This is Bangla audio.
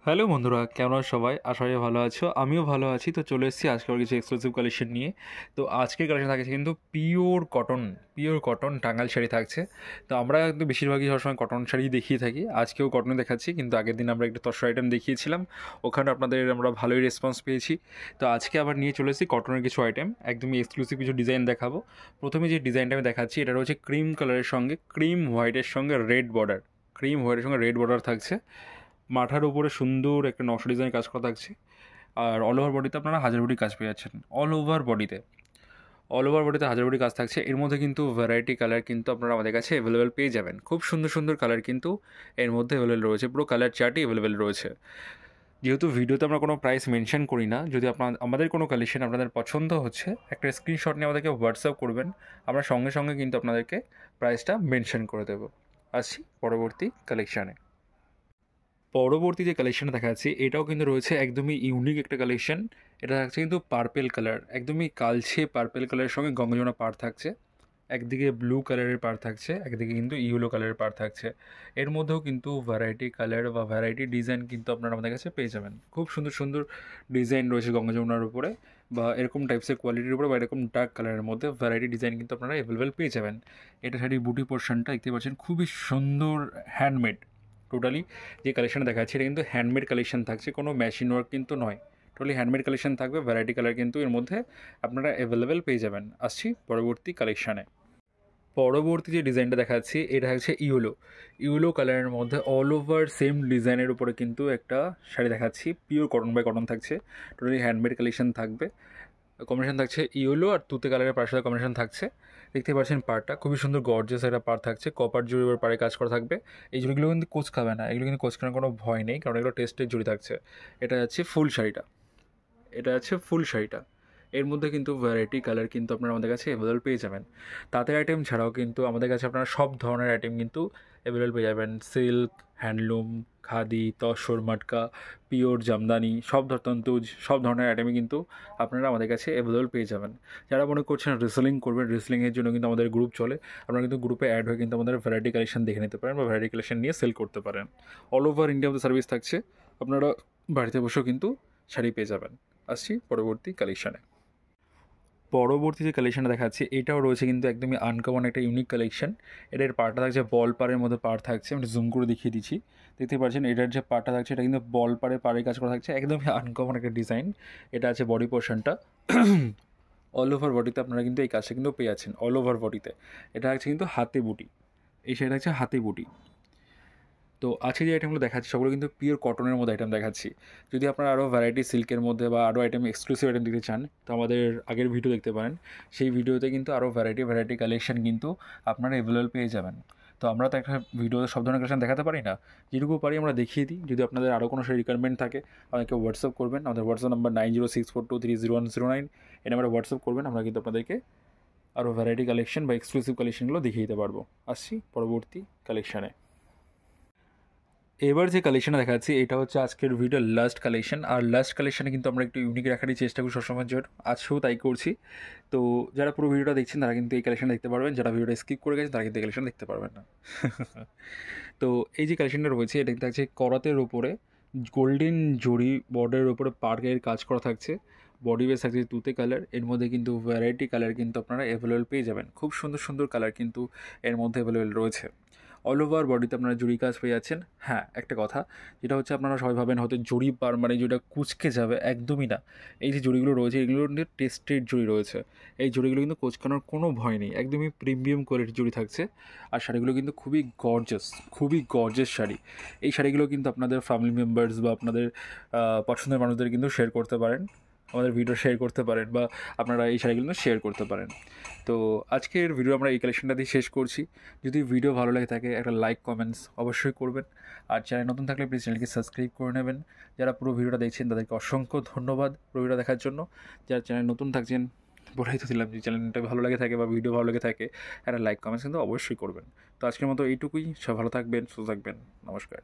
হ্যালো বন্ধুরা, কেমন আছো সবাই? আশা করি ভালো আছো। আমিও ভালো আছি। তো চলে এসেছি আজকে আবার কিছু এক্সক্লুসিভ কালেকশন নিয়ে। তো আজকের কালেকশন থাকছে কিন্তু পিওর কটন টাঙ্গাইল শাড়ি থাকছে। তো আমরা কিন্তু বেশিরভাগই সবসময় কটন শাড়ি দেখিয়ে থাকি। আজকেও কটনে দেখাচ্ছি, কিন্তু আগের দিন আমরা একটা তসর আইটেম দেখিয়েছিলাম। ওখানে আপনাদের আমরা ভালোই রেসপন্স পেয়েছি। তো আজকে আবার নিয়ে চলে এসেছি কটনের কিছু আইটেম, একদমই এক্সক্লুসিভ কিছু ডিজাইন দেখাবো। প্রথমে যে ডিজাইনটা আমি দেখাচ্ছি, এটা রয়েছে ক্রিম কালারের সঙ্গে ক্রিম হোয়াইটের সঙ্গে রেড বর্ডার। ক্রিম হোয়াইটের সঙ্গে রেড বর্ডার থাকছে। মাথার উপরে সুন্দর একটা নকশা ডিজাইনের কাজ করা থাকছে। আর অল ওভার বডিতে আপনারা হাজারবুটি কাজ পেয়ে যাচ্ছেন। অল ওভার বডিতে হাজারবুটি কাজ থাকছে। এর মধ্যে কিন্তু ভ্যারাইটি কালার কিন্তু আপনারা আমাদের কাছে অ্যাভেলেবেল পেয়ে যাবেন। খুব সুন্দর সুন্দর কালার কিন্তু এর মধ্যে অ্যাভেলেবেল রয়েছে। পুরো কালার চার্টই অ্যাভেলেবেল রয়েছে। যেহেতু ভিডিওতে আমরা কোনো প্রাইস মেনশন করি না, যদি আমাদের কোনো কালেকশন আপনাদের পছন্দ হচ্ছে, একটা স্ক্রিনশট নিয়ে আমাদেরকে হোয়াটসঅ্যাপ করবেন। আমরা সঙ্গে সঙ্গে কিন্তু আপনাদেরকে প্রাইসটা মেনশন করে দেবো। আসছি পরবর্তী কালেকশানে। পরবর্তী যে কালেকশানটা দেখা যাচ্ছে, এটাও কিন্তু রয়েছে একদমই ইউনিক একটা কালেকশন। এটা থাকছে কিন্তু পার্পেল কালার, একদমই কালচে পার্পেল কালারের সঙ্গে গঙ্গাযমুনা পাড় থাকছে। একদিকে ব্লু কালারের পাড় থাকছে, একদিকে কিন্তু ইয়েলো কালারের পাড় থাকছে। এর মধ্যেও কিন্তু ভ্যারাইটি কালার বা ভ্যারাইটি ডিজাইন কিন্তু আপনারা আমাদের কাছে পেয়ে যাবেন। খুব সুন্দর সুন্দর ডিজাইন রয়েছে গঙ্গাযমুনার উপরে, বা এরকম টাইপসের কোয়ালিটির উপরে, বা এরকম ডার্ক কালারের মধ্যে ভ্যারাইটি ডিজাইন কিন্তু আপনারা অ্যাভেলেবেল পেয়ে যাবেন। এটা শাড়ির বুটি পোর্শনটা দেখতে পাচ্ছেন, খুবই সুন্দর হ্যান্ডমেড। টোটালি যে কালেকশানটা দেখাচ্ছে, এটা কিন্তু হ্যান্ডমেড কালেকশন থাকছে, কোনো মেশিন ওয়ার্ক কিন্তু নয়। টোটালি হ্যান্ডমেড কালেকশন থাকবে। ভ্যারাইটি কালার কিন্তু এর মধ্যে আপনারা অ্যাভেলেবেল পেয়ে যাবেন। আসছি পরবর্তী কালেকশানে। পরবর্তী যে ডিজাইনটা দেখাচ্ছি, এটা হচ্ছে ইয়েলো কালারের মধ্যে অল ওভার সেম ডিজাইনের উপরে কিন্তু একটা শাড়ি দেখাচ্ছি। পিওর কটন বাই কটন থাকছে। টোটালি হ্যান্ডমেড কালেকশন থাকবে। কম্বিনেশন থাকছে ইয়েলো আর তুতে কালারের পাড়ের সাথে কম্বিনেশন থাকছে। দেখতে পাচ্ছেন পাড়টা খুবই সুন্দর গর্জিয়াস একটা পাড় থাকছে। কপার জুড়ি এবার পাড়ে কাজ করা থাকবে। এই জুড়িগুলো কিন্তু কোচ খাবে না, এগুলো কিন্তু কোচ খাওয়ার কোনো ভয় নেই, কারণ এগুলো টেস্টের জুড়ি থাকছে। এটা হচ্ছে ফুল শাড়িটা। এর মধ্যে কিন্তু ভ্যারাইটি কালার কিন্তু আপনারা আমাদের কাছে অ্যাভেলেবল পেয়ে যাবেন। তাঁতের আইটেম ছাড়াও কিন্তু আমাদের কাছে আপনারা সব ধরনের আইটেম কিন্তু অ্যাভেলেবল পেয়ে যাবেন। সিল্ক, হ্যান্ডলুম, খাদি, তসর, মাটকা, পিওর জামদানি, তন্তুজ, সব ধরনের আইটেমই কিন্তু আপনারা আমাদের কাছে অ্যাভেলেবল পেয়ে যাবেন। যারা মনে করছেন রিসেলিং করবেন, রিসেলিংয়ের জন্য কিন্তু আমাদের গ্রুপ চলে। আপনারা কিন্তু গ্রুপে অ্যাড হয়ে কিন্তু আমাদের ভ্যারাইটি কালেকশন দেখে নিতে পারেন, বা ভ্যারাইটি কালেকশন নিয়ে সেল করতে পারেন। অল ওভার ইন্ডিয়া আমাদের সার্ভিস থাকছে। আপনারা বাড়িতে বসেও কিন্তু শাড়ি পেয়ে যাবেন। আসছি পরবর্তী কালেকশানে। পরবর্তী যে কালেকশানটা দেখাচ্ছি, এটাও রয়েছে কিন্তু একদমই আনকমন একটা ইউনিক কালেকশন। এটার পাড়টা থাকছে বল পাড়ের মধ্যে পাড় থাকছে। আমি জুম করে দেখিয়ে দিচ্ছি, দেখতে পাচ্ছেন এটার যে পাড়টা থাকছে, এটা কিন্তু বল পাড়ের কাজ করা থাকছে। একদমই আনকমন একটা ডিজাইন। এটা আছে বডি পোর্শনটা। অল ওভার বডিতে আপনারা কিন্তু এই কাজটা কিন্তু পেয়ে যাচ্ছেন। অল ওভার বডিতে এটা হচ্ছে কিন্তু হাতে বুটি। এই শাড়িটা হচ্ছে হাতে বুটি। তো আজকে যে আইটেমগুলো দেখাচ্ছি সবগুলো কিন্তু পিওর কটনের মধ্যে আইটেম দেখাচ্ছি। যদি আপনারা আরও ভ্যারাইটি সিল্কের মধ্যে বা আরও আইটেম এক্সক্লুসিভ আইটেম দিতে চান, তো আমাদের আগের ভিডিও দেখতে পারেন। সেই ভিডিওতে কিন্তু আরও ভ্যারাইটি কালেকশন কিন্তু আপনারা অ্যাভেলেবল পেয়ে যাবেন। তো আমরা তো একটা ভিডিওতে সব ধরনের কালেকশন দেখাতে পারি না, যেটুকু পারি আমরা দেখিয়ে দিই। যদি আপনাদের আরও কোনো সেই রিকোয়ারমেন্ট থাকে, আমাদেরকে হোয়াটসঅ্যাপ করবেন। আমাদের হোয়াটসঅ্যাপ নাম্বার 9064230109। এই নাম্বারে হোয়াটসঅ্যাপ করবেন, আমরা কিন্তু আপনাদেরকে আরও ভ্যারাইটি কালেকশন বা এক্সক্লুসিভ কালেকশনগুলো দেখিয়ে দিতে পারবো। আসছি পরবর্তী কালেকশানে। এবার যে কালেকশনটা দেখাচ্ছি, এটা হচ্ছে আজকের ভিডিওর লাস্ট কালেকশন। আর লাস্ট কালেকশানে কিন্তু আমরা একটু ইউনিক রাখারই চেষ্টা করি সবসময়ের জন্য, আজকেও তাই করছি। তো যারা পুরো ভিডিওটা দেখছেন তারা কিন্তু এই কালেকশন দেখতে পারবেন, যারা ভিডিওটা স্কিপ করে গেছেন তারা কিন্তু এই কালেকশন দেখতে পারবেন না। তো এই যে কালেকশনটা রয়েছে, এটা থাকছে করাতের ওপরে গোল্ডেন জরি বর্ডারের ওপরে পার্কের কাজ করা থাকছে। বডি বেস থাকছে তুতে কালার। এর মধ্যে কিন্তু ভ্যারাইটি কালার কিন্তু আপনারা অ্যাভেলেবেল পেয়ে যাবেন। খুব সুন্দর সুন্দর কালার কিন্তু এর মধ্যে অ্যাভেলেবেল রয়েছে। অল ওভার বডিতে আপনারা জরি কাজ পেয়ে যাচ্ছেন। হ্যাঁ, একটা কথা যেটা হচ্ছে, আপনারা সবাই ভাবেন হয়তো জরি পার মানে যেটা কুচকে যাবে, একদমই না। এই যে জরিগুলো রয়েছে, এগুলোর কিন্তু টেস্টেড জরি রয়েছে। এই জরিগুলো কিন্তু কোচকানোর কোনো ভয় নেই, একদমই প্রিমিয়াম কোয়ালিটির জরি থাকছে। আর শাড়িগুলো কিন্তু খুবই গর্জাস শাড়ি। এই শাড়িগুলো কিন্তু আপনাদের ফ্যামিলি মেম্বার্স বা আপনাদের পছন্দের মানুষদের কিন্তু শেয়ার করতে পারেন, আমাদের ভিডিও শেয়ার করতে পারেন, বা আপনারা এই শাড়িগুলো শেয়ার করতে পারেন। তো আজকের ভিডিও আমরা এই কালেকশনটা দিয়ে শেষ করছি। যদি ভিডিও ভালো লাগে থাকে, একটা লাইক কমেন্টস অবশ্যই করবেন। আর চ্যানেল নতুন থাকলে প্লিজ চ্যানেলকে সাবস্ক্রাইব করে নেবেন। যারা পুরো ভিডিওটা দেখছেন তাদেরকে অসংখ্য ধন্যবাদ পুরো ভিডিও দেখার জন্য। যারা চ্যানেল নতুন থাকছেন, বলেই তো দিলাম, যে চ্যানেলটা ভালো লাগে থাকে বা ভিডিও ভালো লাগে থাকে, একটা লাইক কমেন্টস কিন্তু অবশ্যই করবেন। তো আজকের মতো এইটুকুই। সব ভালো থাকবেন, সুস্থ থাকবেন। নমস্কার।